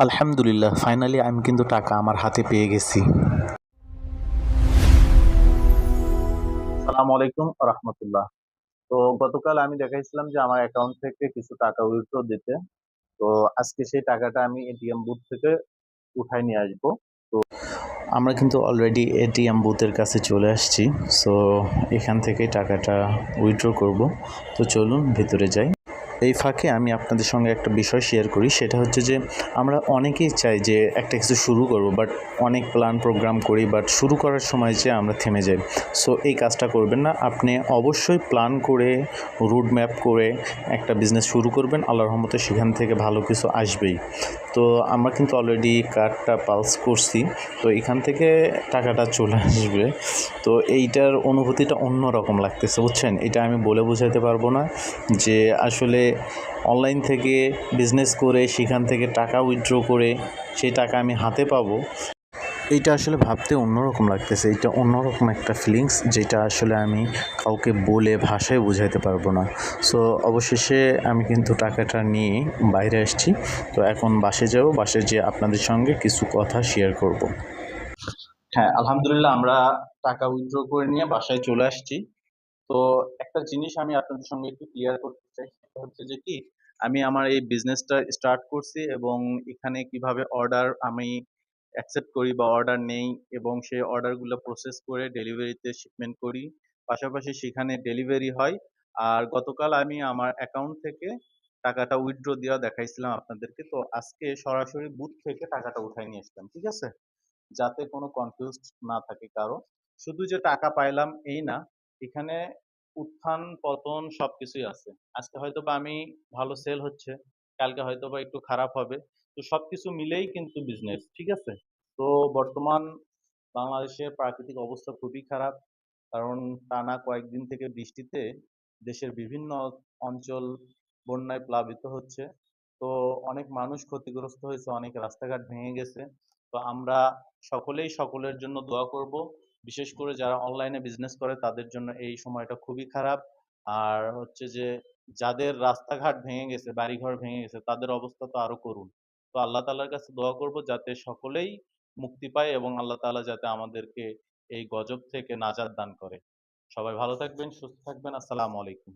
আলহামদুলিল্লাহ, ফাইনালি আমি কিন্তু টাকা আমার হাতে পেয়ে গেছি। আসসালামু আলাইকুম রহমতুল্লাহ। তো গতকাল আমি দেখাইছিলাম যে আমার অ্যাকাউন্ট থেকে কিছু টাকা উইথড্র দিতে। তো আজকে সেই টাকাটা আমি এটিএম বুথ থেকে উঠাই নিয়ে আসবো। আমরা কিন্তু অলরেডি এটিএম বুথের কাছে চলে আসছি। সো এখান থেকেই টাকাটা উইথড্র করব। তো চলুন ভেতরে যাই। এই ফাঁকে আমি আপনাদের সঙ্গে একটা বিষয় শেয়ার করি, সেটা হচ্ছে যে আমরা অনেকেই চাই যে একটা কিছু শুরু করব, বাট অনেক প্ল্যান প্রোগ্রাম করি, বাট শুরু করার সময় যে আমরা থেমে যাই। সো এই কাজটা করবেন না, আপনি অবশ্যই প্ল্যান করে রুট ম্যাপ করে একটা বিজনেস শুরু করবেন। আল্লাহর রহমতে সেখান থেকে ভালো কিছু আসবেই। তো আমরা কিন্তু অলরেডি কার্ডটা পালস করছি, তো এখান থেকে টাকাটা চলে আসবে। তো এইটার অনুভূতিটা অন্যরকম লাগতেছে, বুঝছেন? এটা আমি বলে বোঝাতে পারবো না যে আসলে অনলাইন থেকে বিজনেস করে সেখান থেকে টাকা উইথড্র করে সেই টাকা আমি হাতে পাবো, এইটা আসলে ভাবতে অন্যরকম লাগতেছে। এইটা অন্যরকম একটা ফিলিংস, যেটা আসলে আমি কাউকে বলে ভাষায় বোঝাইতে পারবো না। সো অবশেষে আমি কিন্তু টাকাটা নিয়ে বাইরে আসছি। তো এখন বাসে যাব, বাসে যেয়ে আপনাদের সঙ্গে কিছু কথা শেয়ার করব। হ্যাঁ, আলহামদুলিল্লাহ, আমরা টাকা উইথড্র করে নিয়ে বাসায় চলে আসছি। তো একটা জিনিস আমি আপনাদের সঙ্গে একটু ক্লিয়ার করতে চাই, সেটা হচ্ছে যে কি, আমি আমার এই বিজনেসটা স্টার্ট করছি এবং এখানে কিভাবে অর্ডার আমি অ্যাকসেপ্ট করি বা অর্ডার নেই, এবং সেই অর্ডারগুলো প্রসেস করে ডেলিভারিতে শিপমেন্ট করি, পাশাপাশি সেখানে ডেলিভারি হয়। আর গতকাল আমি আমার অ্যাকাউন্ট থেকে টাকাটা উইথড্র দেওয়া দেখাইছিলাম আপনাদেরকে। তো আজকে সরাসরি বুথ থেকে টাকাটা উঠাই নিয়ে আসলাম, ঠিক আছে? যাতে কোনো কনফিউজড না থাকে কারো। শুধু যে টাকা পাইলাম এই না, এখানে উত্থান পতন সবকিছুই আছে। আজকে হয়তোবা আমি ভালো সেল হচ্ছে, কালকে হয়তোবা একটু খারাপ হবে। তো সবকিছু মিলেই কিন্তু বিজনেস, ঠিক আছে? তো বর্তমান বাংলাদেশের প্রাকৃতিক অবস্থা খুবই খারাপ, কারণ টানা কয়েকদিন থেকে বৃষ্টিতে দেশের বিভিন্ন অঞ্চল বন্যায় প্লাবিত হচ্ছে। তো অনেক মানুষ ক্ষতিগ্রস্ত হয়েছে, অনেক রাস্তাঘাট ভেঙে গেছে। তো আমরা সকলেই সকলের জন্য দোয়া করব। বিশেষ করে যারা অনলাইনে বিজনেস করে তাদের জন্য এই সময়টা খুবই খারাপ। আর হচ্ছে যে যাদের রাস্তাঘাট ভেঙে গেছে, বাড়িঘর ভেঙে গেছে, তাদের অবস্থা তো আরো করুন। তো আল্লাহ তাআলার কাছে দোয়া করব যাতে সকলেই মুক্তি পায় এবং আল্লাহ তাআলা যাতে আমাদেরকে এই গজব থেকে নাজাত দান করে। সবাই ভালো থাকবেন, সুস্থ থাকবেন। আসসালামু আলাইকুম।